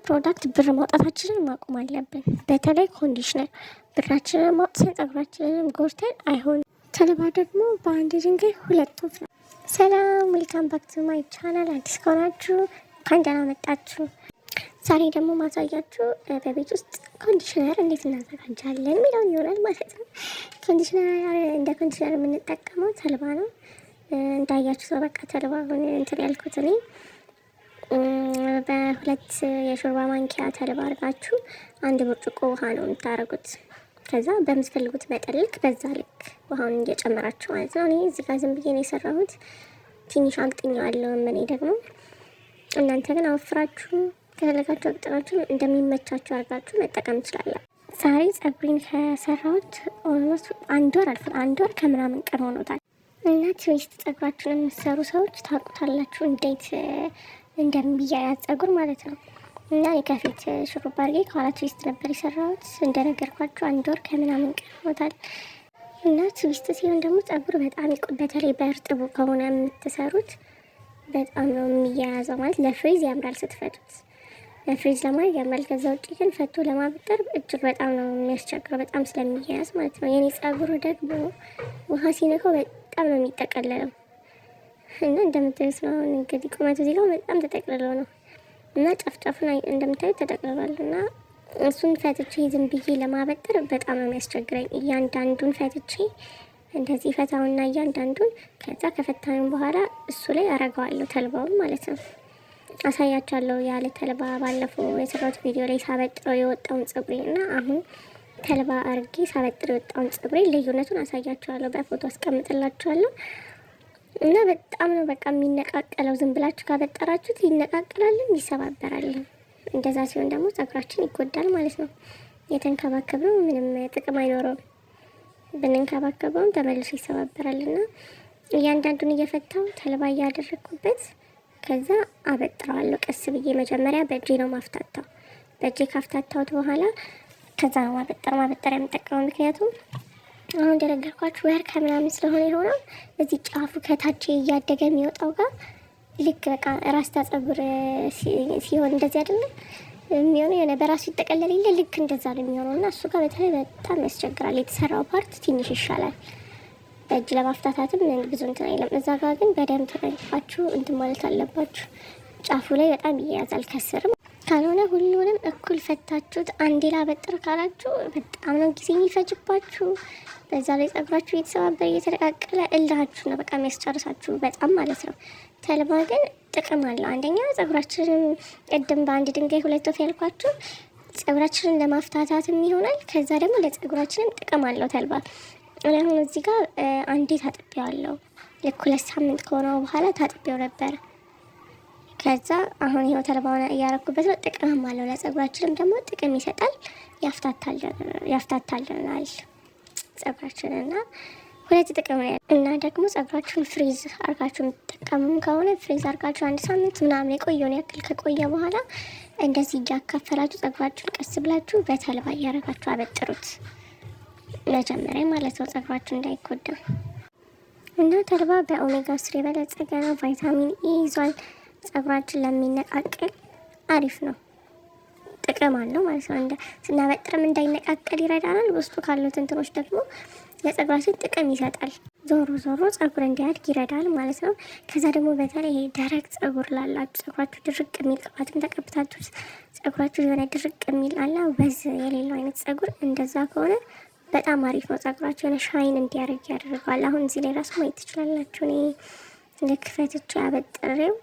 ፕሮዳክት ብር ማውጣታችንን ማቆም አለብን። በተለይ ኮንዲሽነር ብራችንን ማውጣት ጸጉራችንንም ጎድተን አይሆንም። ተልባ ደግሞ በአንድ ድንጋይ ሁለት ወፍ ነው። ሰላም ዌልካም ባክ ቱ ማይ ቻናል። አዲስ ከሆናችሁ እንኳን ደህና መጣችሁ። ዛሬ ደግሞ ማሳያችሁ በቤት ውስጥ ኮንዲሽነር እንዴት እናዘጋጃለን የሚለውን ይሆናል ማለት ነው። እንደ ኮንዲሽነር የምንጠቀመው ተልባ ነው። እንዳያችሁ ሰው በቃ ተልባ እንትን ያልኩት እኔ በሁለት የሾርባ ማንኪያ ተልባ አድርጋችሁ አንድ ብርጭቆ ውሃ ነው የምታደርጉት። ከዛ በምትፈልጉት መጠን ልክ በዛ ልክ ውሃውን እየጨመራችሁ ማለት ነው። እኔ እዚህ ጋር ዝም ብዬ ነው የሰራሁት። ትንሽ አቅጥኛለሁ እኔ ደግሞ። እናንተ ግን አወፍራችሁ ከፈለጋችሁ አቅጥናችሁ እንደሚመቻችሁ አድርጋችሁ መጠቀም ትችላላችሁ። ዛሬ ጸጉሬን ከሰራሁት ኦልሞስት አንድ ወር ከምናምን ቀን ሆኖታል። እና ትዊስት ጸጉራችሁን የምትሰሩ ሰዎች ታውቁታላችሁ እንዴት እንደሚያያዝ ጸጉር ማለት ነው። እና እኔ ከፊት ሹሩባ አድርጌ ከኋላ ትዊስት ነበር የሰራሁት። እንደነገርኳችሁ አንድ ወር ከምናምን ቀን ሆኖታል። እና ትዊስት ሲሆን ደግሞ ጸጉር በጣም በተለይ በእርጥቡ ከሆነ የምትሰሩት በጣም ነው የሚያያዘው። ማለት ለፍሪዝ ያምራል ስትፈቱት፣ ለፍሪዝ ለማድረግ ያምራል። ከዛ ውጭ ግን ፈቶ ለማበጠር እጅግ በጣም ነው የሚያስቸግረው፣ በጣም ስለሚያያዝ ማለት ነው። የኔ ጸጉር ደግሞ ውሃ ሲነካው በጣም ነው የሚጠቀለለው እና እንደምታዩት ነው እንግዲህ ቁመቱ እዚህ ጋር በጣም ተጠቅልለው ነው እና ጫፍጫፉን እንደምታዩት ተጠቅልሏል። እና እሱን ፈትቼ ዝም ብዬ ለማበጠር በጣም ነው የሚያስቸግረኝ። እያንዳንዱን ፈትቼ እንደዚህ ፈታውና እያንዳንዱን ከዛ ከፈታውን በኋላ እሱ ላይ አረገዋለሁ ተልባውን ማለት ነው። አሳያችኋለሁ ያለ ተልባ ባለፈው የሰራሁት ቪዲዮ ላይ ሳበጥረው የወጣውን ጸጉሬ እና አሁን ተልባ አርጌ ሳበጥረው የወጣውን ጸጉሬ ልዩነቱን አሳያችኋለሁ። በፎቶ አስቀምጥላችኋለሁ። እና በጣም ነው በቃ የሚነቃቀለው። ዝም ብላችሁ ካበጠራችሁት ይነቃቀላልም ይሰባበራልም። እንደዛ ሲሆን ደግሞ ጸጉራችን ይጎዳል ማለት ነው። የተንከባከብነው ምንም ጥቅም አይኖረውም። ብንንከባከበውም ተመልሶ ይሰባበራልና እያንዳንዱን እየፈታው ተልባ እያደረግኩበት ከዛ አበጥረዋለሁ ቀስ ብዬ። መጀመሪያ በእጄ ነው ማፍታታው። በእጄ ካፍታታሁት በኋላ ከዛ ነው ማበጠር የምጠቀመው። ምክንያቱም አሁን እንደነገርኳችሁ ወር ከምናምን ስለሆነ የሆነው እዚህ ጫፉ ከታች እያደገ የሚወጣው ጋር ልክ በቃ ራስታ ጸጉር ሲሆን እንደዚህ አይደለም የሚሆነው፣ የሆነ በራሱ ይጠቀለል የለ ልክ እንደዛ ነው የሚሆነው። እና እሱ ጋር በተለይ በጣም ያስቸግራል። የተሰራው ፓርት ትንሽ ይሻላል። በእጅ ለማፍታታትም ብዙ እንትን አይለም። እዛ ጋር ግን በደንብ ተጠንቅቃችሁ እንትን ማለት አለባችሁ። ጫፉ ላይ በጣም ይያዛል ከስርም። ካልሆነ ሁሉንም እኩል ፈታችሁት አንዴ ላበጥር ካላችሁ በጣም ነው ጊዜ የሚፈጅባችሁ። በዛ ላይ ጸጉራችሁ እየተሰባበረ እየተደቃቀለ እልሃችሁ ነው በቃ የሚያስጨርሳችሁ በጣም ማለት ነው። ተልባ ግን ጥቅም አለው። አንደኛ ጸጉራችንን ቅድም በአንድ ድንጋይ ሁለት ወፍ ያልኳችሁ ጸጉራችንን ለማፍታታትም ይሆናል። ከዛ ደግሞ ለጸጉራችንም ጥቅም አለው ተልባ። አሁን እዚህ ጋር አንዴ ታጥቤዋለሁ። ልክ 2 ሳምንት ከሆነው በኋላ ታጥቤው ነበር። ከዛ አሁን ይሄው ተልባውን እያረኩበት ነው። ጥቅምም አለው ለጸጉራችንም ደግሞ ጥቅም ይሰጣል፣ ያፍታታልናል ጸጉራችንና ሁለት ጥቅም ነው። እና ደግሞ ጸጉራችሁን ፍሪዝ አርጋችሁ የምትጠቀሙ ከሆነ ፍሪዝ አርጋችሁ 1 ሳምንት ምናምን የቆየውን ያክል ከቆየ በኋላ እንደዚህ እያካፈላችሁ ጸጉራችሁን ቀስ ብላችሁ በተልባ እያረጋችሁ አበጥሩት መጀመሪያ ማለት ነው፣ ጸጉራችሁ እንዳይጎዳ። እና ተልባ በኦሜጋ 3 የበለጸገ ነው። ቫይታሚን ኢ ይዟል። ጸጉራችን ለሚነቃቀል አሪፍ ነው፣ ጥቅም አለው ማለት ነው። ስናበጥርም እንዳይነቃቀል ይረዳናል። ውስጡ ካሉት እንትኖች ደግሞ ለጸጉራችን ጥቅም ይሰጣል። ዞሮ ጸጉር እንዲያድግ ይረዳል ማለት ነው። ከዛ ደግሞ በተለይ ይሄ ደረቅ ጸጉር ላላችሁ ጸጉራችሁ ድርቅ የሚል ቅባትም ተቀብታችሁ ጸጉራችሁ የሆነ ድርቅ የሚል አለ ወዝ የሌለው አይነት ጸጉር፣ እንደዛ ከሆነ በጣም አሪፍ ነው። ጸጉራችሁ የሆነ ሻይን እንዲያደርግ ያደርገዋል። አሁን እዚህ ላይ ራሱ ማየት ትችላላችሁ። እኔ ለክፈትቼ አበጥሬው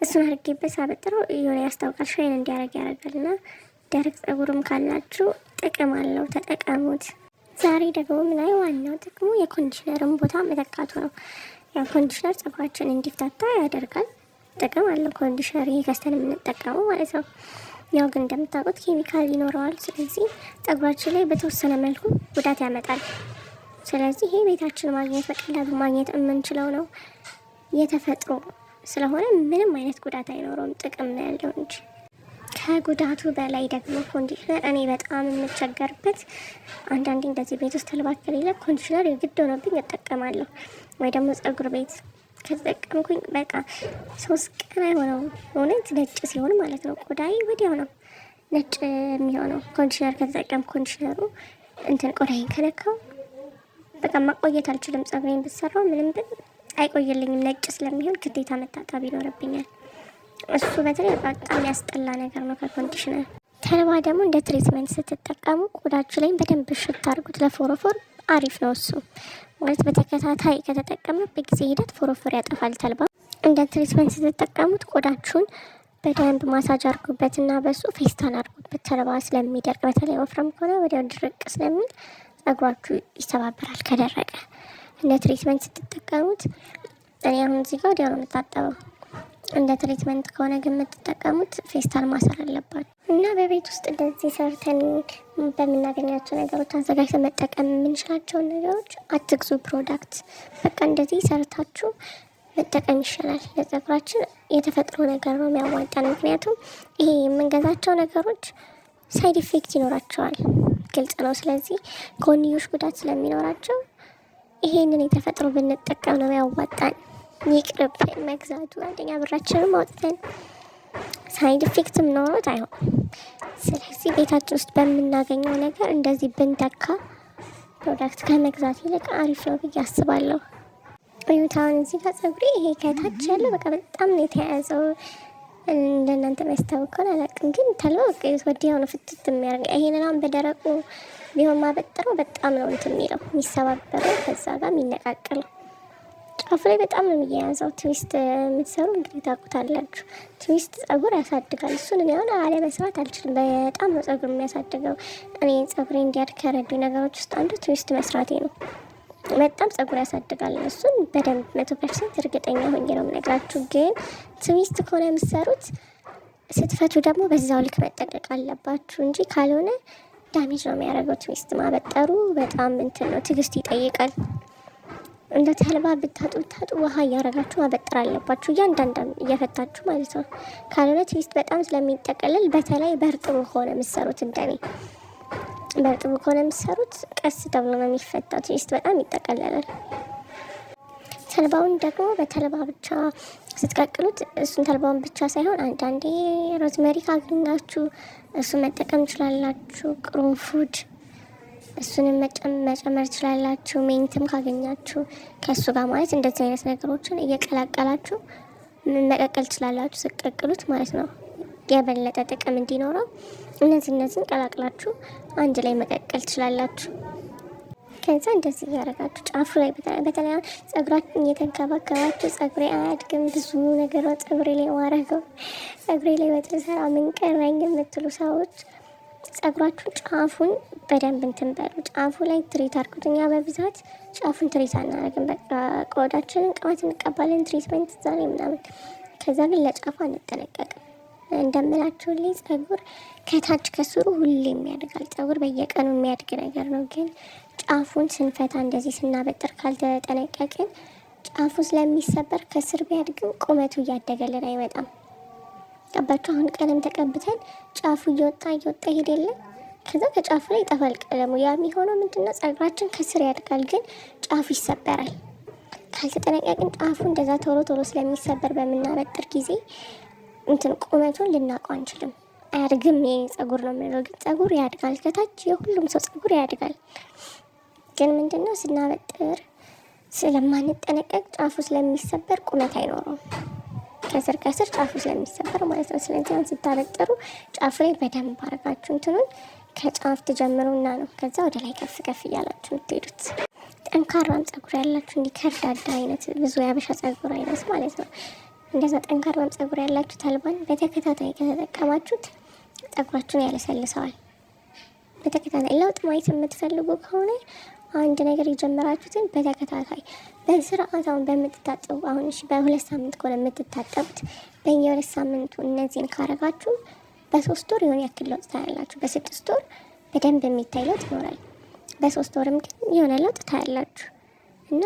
እሱን አድርጌበት ሳበጥረው የሆነ ያስታውቃል፣ ሻይን እንዲያደርግ ያደርጋልና ደረቅ ጸጉርም ካላችሁ ጥቅም አለው፣ ተጠቀሙት። ዛሬ ደግሞ ምናየው ዋናው ጥቅሙ የኮንዲሽነርን ቦታ መተካቱ ነው። ያው ኮንዲሽነር ጸጉራችን እንዲፍታታ ያደርጋል፣ ጥቅም አለው። ኮንዲሽነር ይሄ ገዝተን የምንጠቀመው ማለት ነው። ያው ግን እንደምታውቁት ኬሚካል ይኖረዋል። ስለዚህ ጸጉራችን ላይ በተወሰነ መልኩ ጉዳት ያመጣል። ስለዚህ ይሄ ቤታችን ማግኘት በቀላሉ ማግኘት የምንችለው ነው። የተፈጥሮ ስለሆነ ምንም አይነት ጉዳት አይኖረውም፣ ጥቅም ነው ያለው እንጂ። ከጉዳቱ በላይ ደግሞ ኮንዲሽነር እኔ በጣም የምቸገርበት አንዳንዴ እንደዚህ ቤት ውስጥ ተልባ ከሌለ ኮንዲሽነር የግድ ሆኖብኝ እጠቀማለሁ። ወይ ደግሞ ጸጉር ቤት ከተጠቀምኩኝ በቃ 3 ቀን አይሆነውም። እውነት ነጭ ሲሆን ማለት ነው ቆዳዬ ወዲያው ነው ነጭ የሚሆነው። ኮንዲሽነር ከተጠቀምኩ ኮንዲሽነሩ ቆዳዬን ከነካው በቃ ማቆየት አልችልም። ጸጉሬን ብሰራው ምንም ብል አይቆይልኝም። ነጭ ስለሚሆን ግዴታ መታጠብ ይኖርብኛል። እሱ በተለይ በጣም የሚያስጠላ ነገር ነው ከኮንዲሽነር። ተልባ ደግሞ እንደ ትሪትመንት ስትጠቀሙ ቆዳችሁ ላይ በደንብ ሽት አድርጉት። ለፎሮፎር አሪፍ ነው እሱ ማለት በተከታታይ ከተጠቀምነው በጊዜ ሂደት ፎሮፎር ያጠፋል። ተልባ እንደ ትሪትመንት ስትጠቀሙት ቆዳችሁን በደንብ ማሳጅ አድርጉበትና በሱ ፌስታል አድርጉበት። ተልባ ስለሚደርቅ በተለይ ወፍራም ከሆነ ወዲያው ድርቅ ስለሚል ጸጉራችሁ ይሰባበራል ከደረቀ። እንደ ትሪትመንት ስትጠቀሙት እኔ አሁን እዚህ ጋር ወዲያው ነው የምታጠበው። እንደ ትሪትመንት ከሆነ ግን የምትጠቀሙት ፌስታል ማሰር አለባችሁ። እና በቤት ውስጥ እንደዚህ ሰርተን በምናገኛቸው ነገሮች አዘጋጅተን መጠቀም የምንችላቸውን ነገሮች አትግዙ። ፕሮዳክት በቃ እንደዚህ ሰርታችሁ መጠቀም ይሻላል። ለጸጉራችን የተፈጥሮ ነገር ነው የሚያዋጣን። ምክንያቱም ይሄ የምንገዛቸው ነገሮች ሳይድ ኢፌክት ይኖራቸዋል፣ ግልጽ ነው። ስለዚህ ጎንዮሽ ጉዳት ስለሚኖራቸው ይሄንን የተፈጥሮ ብንጠቀም ነው ያዋጣን። ይቅርብን መግዛቱ። አንደኛ ብራችንም አውጥተን ሳይድ ኢፌክትም ኖሮት አይሆን። ስለዚህ ቤታችን ውስጥ በምናገኘው ነገር እንደዚህ ብንተካ ፕሮዳክት ከመግዛት ይልቅ አሪፍ ነው ብዬ አስባለሁ። እዩታውን እዚህ ጋር ጸጉሬ ይሄ ከታች ያለው በቃ በጣም ነው የተያያዘው። እንደናንተ የሚያስታውቀውን አላውቅም፣ ግን ተልባ ወዲያው ነው ፍትት የሚያደርግ። ይሄንን አሁን በደረቁ ቢሆን ማበጠረው በጣም ነው የሚለው የሚሰባበረው፣ ከዛ ጋር የሚነቃቅለው። ጫፉ ላይ በጣም ነው የሚያያዘው። ትዊስት የምትሰሩ እንግዲህ ታውቁታላችሁ። ትዊስት ጸጉር ያሳድጋል። እሱን እኔ አሁን አለመስራት አልችልም። በጣም ነው ጸጉር የሚያሳድገው። እኔ ጸጉሬ እንዲያድግ ከረዱ ነገሮች ውስጥ አንዱ ትዊስት መስራቴ ነው። በጣም ጸጉር ያሳድጋል። እሱን በደንብ 100% እርግጠኛ ሆኜ ነው የምነግራችሁ። ግን ትዊስት ከሆነ የምትሰሩት ስትፈቱ ደግሞ በዛው ልክ መጠንቀቅ አለባችሁ እንጂ ካልሆነ ዳሜጅ ነው የሚያደርገው። ትዊስት ማበጠሩ በጣም ነው፣ ትዕግስት ይጠይቃል። እንደ ተልባ ብታጡ ውሃ እያረጋችሁ ማበጠር አለባችሁ፣ እያንዳንዳን እየፈታችሁ ማለት ነው። ካልሆነ ትዊስት በጣም ስለሚጠቀልል፣ በተለይ በእርጥቡ ከሆነ የምትሰሩት እንደኔ በእርጥቡ ከሆነ የምትሰሩት ቀስ ተብሎ ነው የሚፈታው። ትዊስት በጣም ይጠቀለላል። ተልባውን ደግሞ በተልባ ብቻ ስትቀቅሉት እሱን ተልባውን ብቻ ሳይሆን አንዳንዴ ሮዝመሪ ካገኛችሁ እሱን መጠቀም ትችላላችሁ። ቅርንፉድ እሱንም መጨመር ትችላላችሁ። ሜንትም ካገኛችሁ ከእሱ ጋር ማለት እንደዚህ አይነት ነገሮችን እየቀላቀላችሁ መቀቀል ትችላላችሁ። ስቀቅሉት ማለት ነው የበለጠ ጥቅም እንዲኖረው እነዚህን ቀላቅላችሁ አንድ ላይ መቀቀል ትችላላችሁ። ከዛ እንደዚህ እያደረጋችሁ ጫፉ ላይ በተለይ ጸጉራችሁን እየተንከባከባችሁ ጸጉሬ አያድግም ብዙ ነገር ጸጉሬ ላይ ማረገው ጸጉሬ ላይ በተሰራ ምን ቀረኝ የምትሉ ሰዎች ጸጉራችሁን ጫፉን በደንብ በሉ። ጫፉ ላይ ትሪት አድርጉት። እኛ በብዛት ጫፉን ትሪት አናደርግም። በቃ ቆዳችንን ቅባት እንቀባለን፣ ትሪትመንት ዛሬ ምናምን። ከዛ ግን ለጫፉ አንጠነቀቅም። እንደምላችሁልኝ ጸጉር ከታች ከስሩ ሁሌም ያድጋል። ጸጉር በየቀኑ የሚያድግ ነገር ነው። ግን ጫፉን ስንፈታ እንደዚህ ስናበጥር ካልተጠነቀቅን ጫፉ ስለሚሰበር ከስር ቢያድግም ቁመቱ እያደገልን አይመጣም። ቀባችሁ አሁን ቀለም ተቀብተን ጫፉ እየወጣ ሄደልን፣ ከዛ ከጫፉ ላይ ይጠፋል ቀለሙ። ያ የሚሆነው ምንድነው? ጸጉራችን ከስር ያድጋል፣ ግን ጫፉ ይሰበራል። ካልተጠነቀቅን ጫፉ እንደዛ ቶሎ ስለሚሰበር በምናበጥር ጊዜ ቁመቱን ልናውቀው አንችልም። አያድግም የኔ ጸጉር ነው የምንለው፣ ግን ጸጉር ያድጋል። ከታች የሁሉም ሰው ጸጉር ያድጋል። ግን ምንድነው ስናበጥር ስለማንጠነቀቅ ጫፉ ስለሚሰበር ቁመት አይኖረውም። ከስር ጫፉ ስለሚሰበር ማለት ነው። ስለዚህ አሁን ስታበጥሩ ጫፉ ላይ በደንብ አድርጋችሁ ከጫፍ ትጀምሩና ነው ከዛ ወደ ላይ ከፍ እያላችሁ የምትሄዱት። ጠንካራም ጸጉር ያላችሁ እንዲህ ከርዳዳ አይነት ብዙ ያበሻ ጸጉር አይነት ማለት ነው። እንደዛ ጠንካራም ጸጉር ያላችሁ ተልባን በተከታታይ ከተጠቀማችሁት ጸጉራችሁን ያለሰልሰዋል። በተከታታይ ለውጥ ማየት የምትፈልጉ ከሆነ አንድ ነገር የጀመራችሁትን በተከታታይ በስርዓት አሁን በምትታጠቡ አሁን በ2 ሳምንት ከሆነ የምትታጠቡት በየ2 ሳምንቱ እነዚህን ካረጋችሁ በ3 ወር የሆነ ያክል ለውጥ ታያላችሁ። በ6 ወር በደንብ የሚታይ ለውጥ ይኖራል። በ3 ወርም ግን የሆነ ለውጥ ታያላችሁ። እና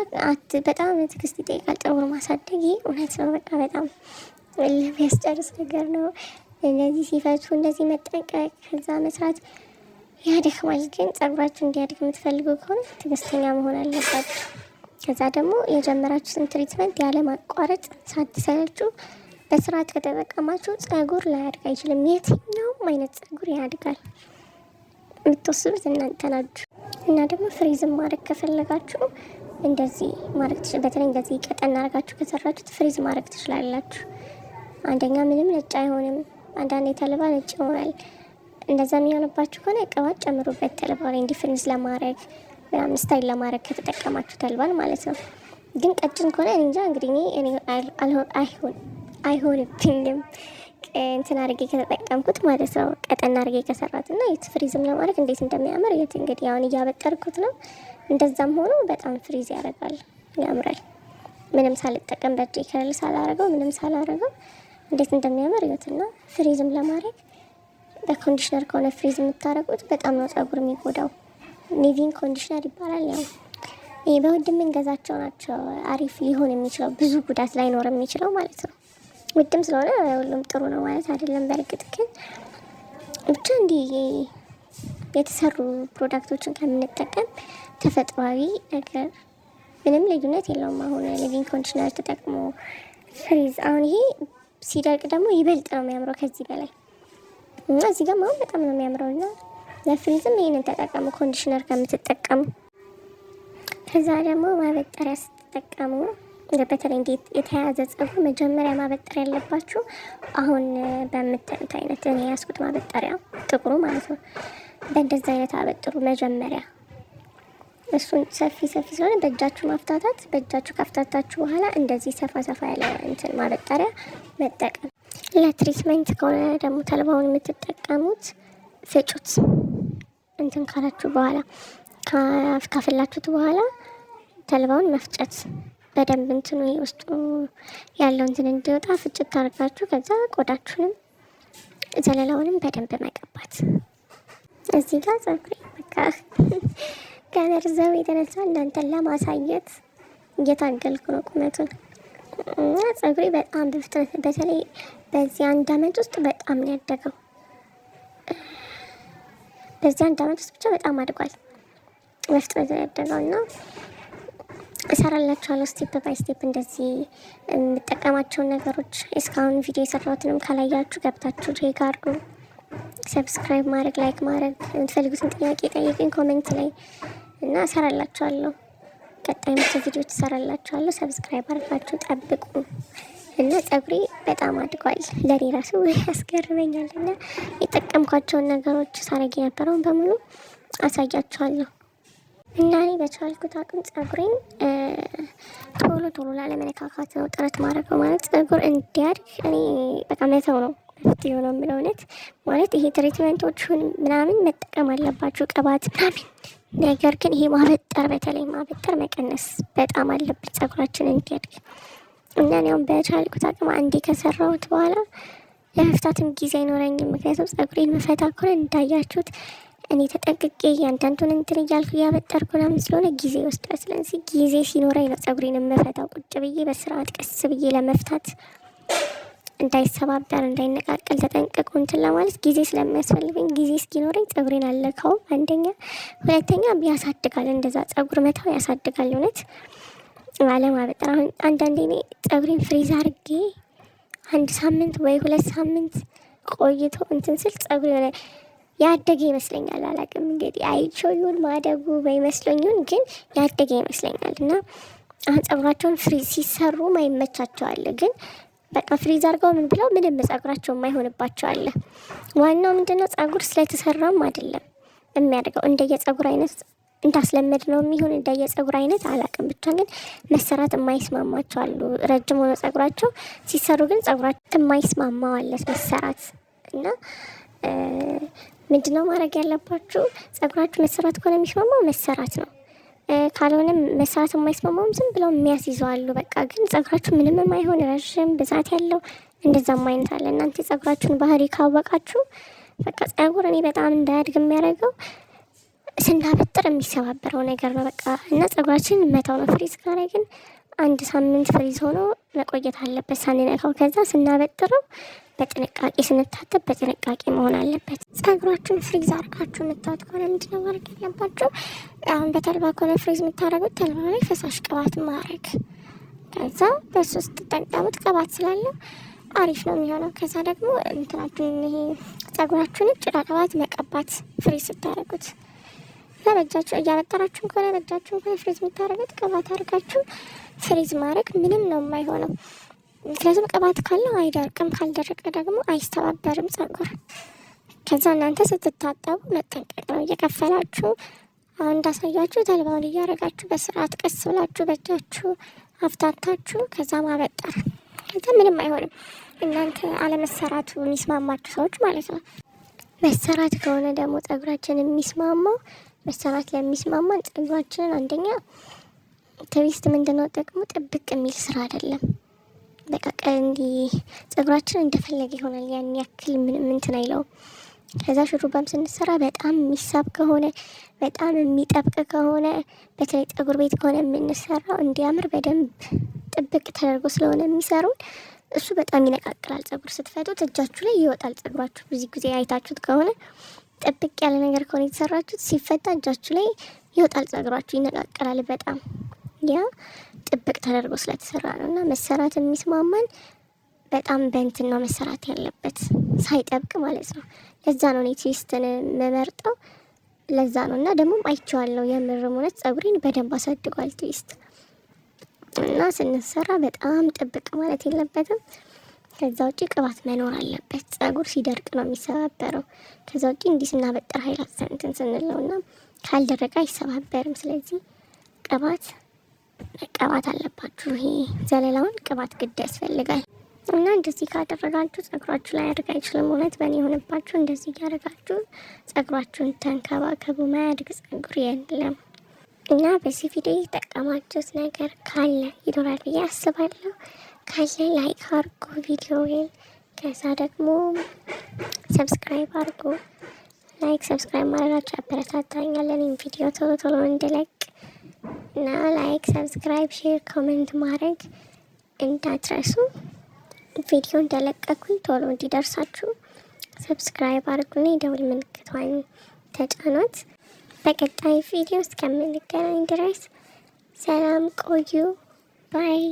በጣም ትዕግስት ይጠይቃል ጸጉር ማሳደግ። ይህ እውነት ነው። በቃ በጣም የሚያስጨርስ ነገር ነው። እንደዚህ ሲፈቱ እንደዚህ መጠንቀቅ ከዛ መስራት ያደክማል። ግን ጸጉራችሁ እንዲያድግ የምትፈልጉ ከሆነ ትዕግስተኛ መሆን አለባችሁ። ከዛ ደግሞ የጀመራችሁትን ትሪትመንት ያለማቋረጥ ሳትሰለቹ በስርዓት ከተጠቀማችሁ ጸጉር ላያድግ አይችልም። የትኛውም አይነት ጸጉር ያድጋል። የምትወስኑት እናንተ ናችሁ። እና ደግሞ ፍሪዝም ማድረግ ከፈለጋችሁ እንደዚህ ማድረግ በተለይ እንደዚህ ቀጠን አድርጋችሁ ከሰራችሁት ፍሪዝ ማድረግ ትችላላችሁ። አንደኛ ምንም ነጭ አይሆንም። አንዳንዴ ተልባ ነጭ ይሆናል። እንደዛ የሚሆንባችሁ ከሆነ ቅባት ጨምሩበት ተልባ ላይ እንዲፍንስ ለማድረግ ምናምን ስታይል ለማድረግ ከተጠቀማችሁ ተልባን ማለት ነው። ግን ቀጭን ከሆነ እንጃ እንግዲህ እኔ አይሆንብኝም እንትን አድርጌ ከተጠቀምኩት ማለት ነው። ቀጠን አድርጌ ከሰራት እና የት ፍሪዝም ለማድረግ እንዴት እንደሚያምር የት እንግዲህ አሁን እያበጠርኩት ነው። እንደዛም ሆኖ በጣም ፍሪዝ ያደርጋል፣ ያምራል። ምንም ሳልጠቀም በእጄ ከልል ሳላረገው ምንም ሳላረገው እንዴት እንደሚያምር እዩትና ፍሪዝም ለማድረግ በኮንዲሽነር ከሆነ ፍሪዝ የምታደርጉት በጣም ነው ጸጉር የሚጎዳው። ሊቪንግ ኮንዲሽነር ይባላል። ያው ይሄ በውድ የምንገዛቸው ናቸው አሪፍ ሊሆን የሚችለው ብዙ ጉዳት ላይኖር የሚችለው ማለት ነው። ውድም ስለሆነ ሁሉም ጥሩ ነው ማለት አይደለም። በእርግጥ ግን ብቻ እንዲህ የተሰሩ ፕሮዳክቶችን ከምንጠቀም ተፈጥሯዊ ነገር ምንም ልዩነት የለውም። አሁን ሊቪንግ ኮንዲሽነር ተጠቅሞ ፍሪዝ አሁን ይሄ ሲደርቅ ደግሞ ይበልጥ ነው የሚያምረው ከዚህ በላይ እና እዚህ ጋር አሁን በጣም ነው የሚያምረው እና ለፍሪዝም ይሄንን ተጠቀሙ ኮንዲሽነር ከምትጠቀሙ። ከዛ ደግሞ ማበጠሪያ ስትጠቀሙ በተለይ እንዴት የተያያዘ ጸጉር መጀመሪያ ማበጠር ያለባችሁ አሁን በምታዩት አይነት እኔ ያስኩት ማበጠሪያ ጥቁሩ ማለት ነው። በእንደዚህ አይነት አበጥሩ መጀመሪያ። እሱን ሰፊ ስለሆነ በእጃችሁ ማፍታታት፣ በእጃችሁ ካፍታታችሁ በኋላ እንደዚህ ሰፋ ያለ እንትን ማበጠሪያ መጠቀም። ለትሪትመንት ከሆነ ደግሞ ተልባውን የምትጠቀሙት ፍጩት። እንትን ካላችሁ በኋላ ካፈላችሁት በኋላ ተልባውን መፍጨት በደንብ እንትኑ ውስጡ ያለው እንትን እንዲወጣ ፍጭት ታርጋችሁ ከዛ ቆዳችሁንም ዘለላውንም በደንብ መቀባት። እዚህ ጋር ጸጉሬ በቃ ከመርዘሙ የተነሳ እናንተን ለማሳየት እየታገልኩ ነው ቁመቱን እና ጸጉሬ በጣም በፍጥነት በተለይ በዚህ 1 አመት ውስጥ በጣም ነው ያደገው። በዚህ 1 አመት ውስጥ ብቻ በጣም አድጓል። በፍጥነት ነው ያደገው እና እሰራላችኋለሁ ስቴፕ ባይ ስቴፕ እንደዚህ የምጠቀማቸውን ነገሮች። እስካሁን ቪዲዮ የሰራሁትንም ካላያችሁ ገብታችሁ ቼክ አድርጉ። ሰብስክራይብ ማድረግ፣ ላይክ ማድረግ፣ የምትፈልጉትን ጥያቄ ጠይቁኝ ኮሜንት ላይ እና እሰራላችኋለሁ። ቀጣይ ቪዲዮ ትሰራላችኋለሁ። ሰብስክራይብ አድርጋችሁ ጠብቁ እና ጸጉሬ በጣም አድጓል። ለኔ ራሱ ያስገርመኛል እና የጠቀምኳቸውን ነገሮች ሳረግ የነበረውን በሙሉ አሳያችኋለሁ። እና እኔ በቻልኩት አቅም ጸጉሬን ቶሎ ላለመነካካት ነው ጥረት ማድረገው። ማለት ጸጉር እንዲያድግ እኔ በቃ መተው ነው መፍትሄ ነው የምለው። እውነት ማለት ይሄ ትሪትመንቶቹን ምናምን መጠቀም አለባችሁ ቅባት ምናምን፣ ነገር ግን ይሄ ማበጠር በተለይ ማበጠር መቀነስ በጣም አለብን ጸጉራችን እንዲያድግ። እና እኔም በቻልኩት አቅም አንዴ ከሰራሁት በኋላ ለመፍታትም ጊዜ አይኖረኝም። ምክንያቱም ጸጉሬን መፈታ ከሆነ እንዳያችሁት እኔ ተጠንቅቄ እያንዳንዱን እንትን እያልኩ እያበጠርኩ ምናምን ስለሆነ ጊዜ ይወስዳል። ስለዚህ ጊዜ ሲኖረኝ ነው ጸጉሬን የምፈታው ቁጭ ብዬ በስርዓት ቀስ ብዬ ለመፍታት እንዳይሰባበር እንዳይነቃቀል ተጠንቅቁ እንትን ለማለት ጊዜ ስለሚያስፈልገኝ ጊዜ እስኪኖረኝ ጸጉሬን አለካውም። አንደኛ፣ ሁለተኛ ያሳድጋል። እንደዛ ጸጉር መታው ያሳድጋል። እውነት አለማበጠር። አሁን አንዳንዴ እኔ ጸጉሬን ፍሪዝ አድርጌ 1 ሳምንት ወይ 2 ሳምንት ቆይቶ እንትን ስል ጸጉር የሆነ ያደገ ይመስለኛል። አላውቅም እንግዲህ አይቼው ይሁን ማደጉ በይመስለኝ ይሁን ግን ያደገ ይመስለኛል። እና አሁን ጸጉራቸውን ፍሪዝ ሲሰሩ ማይመቻቸዋል፣ ግን በቃ ፍሪዝ አድርገው ምን ብለው ምንም ጸጉራቸው የማይሆንባቸው አለ። ዋናው ምንድነው ጸጉር ስለተሰራም አይደለም የሚያደርገው እንደየጸጉር አይነት እንዳስለመድ ነው የሚሆን እንደየጸጉር አይነት አላውቅም። ብቻ ግን መሰራት የማይስማማቸው አሉ። ረጅም ሆኖ ጸጉራቸው ሲሰሩ ግን ጸጉራቸው የማይስማማው አለ መሰራት እና ምንድነው ማድረግ ያለባችሁ? ጸጉራችሁ መሰራት ከሆነ የሚስማማው መሰራት ነው። ካልሆነም መሰራት የማይስማማውም ዝም ብለው የሚያስይዘዋሉ። በቃ ግን ጸጉራችሁ ምንም የማይሆን ረዥም ብዛት ያለው እንደዛም አይነት አለ። እናንተ ጸጉራችሁን ባህሪ ካወቃችሁ በቃ ጸጉር እኔ በጣም እንዳያድግ የሚያደርገው ስናበጥር የሚሰባበረው ነገር ነው በቃ እና ጸጉራችን መታው ነው። ፍሪዝ ካረግን 1 ሳምንት ፍሪዝ ሆኖ መቆየት አለበት ሳንነካው። ከዛ ስናበጥረው በጥንቃቄ ስንታጠብ በጥንቃቄ መሆን አለበት። ጸጉራችሁን ፍሪዝ አርጋችሁ የምታወጥ ከሆነ ምንድነው ማድረግ ያለባችሁ? አሁን በተልባ ከሆነ ፍሪዝ የምታደርጉት ተልባ ላይ ፈሳሽ ቅባት ማድረግ፣ ከዛ በሶስት ጠንጣሙት ቅባት ስላለው አሪፍ ነው የሚሆነው። ከዛ ደግሞ እንትናችሁን ይሄ ጸጉራችሁን ጭራ ቅባት መቀባት ፍሪዝ ስታደርጉት። በእጃችሁ እያበጠራችሁን ከሆነ በእጃችሁን ከሆነ ፍሪዝ የምታደርጉት ቅባት አድርጋችሁ ፍሪዝ ማድረግ ምንም ነው የማይሆነው። ምክንያቱም ቅባት ካለው አይደርቅም፣ ካልደረቀ ደግሞ አይስተባበርም ጸጉር። ከዛ እናንተ ስትታጠቡ መጠንቀቅ ነው። እየከፈላችሁ አሁን እንዳሳያችሁ ተልባውን እያደረጋችሁ በስርዓት ቀስ ብላችሁ በእጃችሁ አፍታታችሁ ከዛ ማበጠር። ከዛ ምንም አይሆንም። እናንተ አለመሰራቱ የሚስማማችሁ ሰዎች ማለት ነው። መሰራት ከሆነ ደግሞ ጸጉራችን የሚስማማው መሰራት ለሚስማማን ጸጉራችንን አንደኛ ትዊስት ምንድነው ጥቅሙ? ጥብቅ የሚል ስራ አይደለም። በቃ እንዲህ ጸጉራችን እንደፈለገ ይሆናል። ያን ያክል ምንም እንትን አይለውም። ከዛ ሹሩባም ስንሰራ በጣም የሚሳብ ከሆነ በጣም የሚጠብቅ ከሆነ በተለይ ጸጉር ቤት ከሆነ የምንሰራው እንዲያምር በደንብ ጥብቅ ተደርጎ ስለሆነ የሚሰሩን እሱ በጣም ይነቃቅላል። ጸጉር ስትፈቱት እጃችሁ ላይ ይወጣል ጸጉራችሁ። ብዙ ጊዜ አይታችሁት ከሆነ ጥብቅ ያለ ነገር ከሆነ የተሰራችሁት ሲፈታ እጃችሁ ላይ ይወጣል ጸጉራችሁ፣ ይነቃቅላል በጣም። ያ ጥብቅ ተደርጎ ስለተሰራ ነው። እና መሰራት የሚስማማን በጣም በእንትን ነው መሰራት ያለበት ሳይጠብቅ ማለት ነው። ለዛ ነው እኔ ትዊስትን መመርጠው፣ ለዛ ነው። እና ደግሞ አይቼዋለሁ የምርም እውነት ጸጉሬን በደንብ አሳድጓል ትዊስት። እና ስንሰራ በጣም ጥብቅ ማለት የለበትም። ከዛ ውጪ ቅባት መኖር አለበት። ጸጉር ሲደርቅ ነው የሚሰባበረው። ከዛ ውጪ እንዲህ ስናበጥር ኃይላት ሰንትን ስንለው እና ካልደረቀ አይሰባበርም። ስለዚህ ቅባት መቀባት አለባችሁ። ይሄ ዘለላውን ቅባት ግድ ያስፈልጋል። እና እንደዚህ ካደረጋችሁ ጸጉራችሁ ላይ አድርግ አይችልም። እውነት በእኔ የሆነባችሁ እንደዚህ እያደረጋችሁ ጸጉራችሁን ተንከባከቡ። ማያድግ ጸጉር የለም። እና በዚህ ቪዲዮ የተጠቀማችሁት ነገር ካለ ይኖራል ብዬ አስባለሁ። ካለ ላይክ አርጉ ቪዲዮውን። ከዛ ደግሞ ሰብስክራይብ አርጉ። ላይክ ሰብስክራይብ ማድረጋችሁ ያበረታታኛል እኔም ቪዲዮ ቶሎ ቶሎ እንድለቅ። እና ላይክ ሰብስክራይብ ሼር ኮሜንት ማድረግ እንዳትረሱ። ቪዲዮ እንደለቀኩኝ ቶሎ እንዲደርሳችሁ ሰብስክራይብ አድርጉና የደውል ምልክቷን ተጫኗት። በቀጣይ ቪዲዮ እስከምንገናኝ ድረስ ሰላም ቆዩ። ባይ